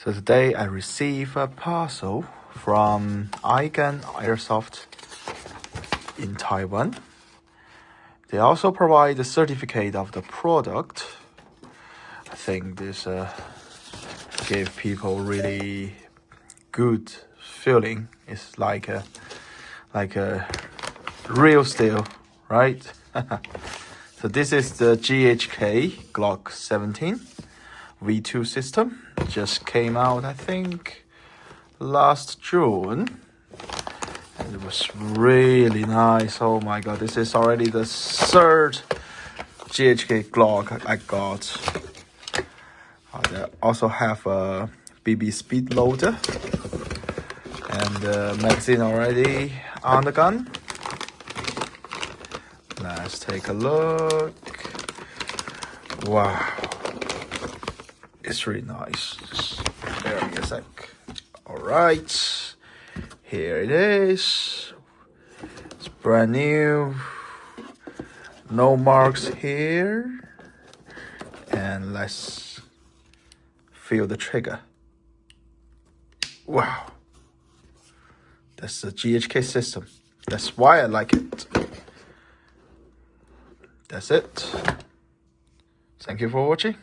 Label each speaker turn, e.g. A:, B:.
A: So today I received a parcel from iGUN Airsoft in Taiwan. They also provide the certificate of the product. I think this gave people really good feeling. It's like a real steel, right? So this is the GHK GLOCK 17 V2 system. Just came out, I think, last June. And it was really nice. Oh my god, this is already the third GHK GLOCK I got. They also have a BB speed loader and the magazine already on the gun. Let's take a look. Wow, it's really nice. Just bear me a sec. Alright, here it is. It's brand new. No marks here. And let's feel the trigger. Wow. That's the GHK system. That's why I like it. That's it. Thank you for watching.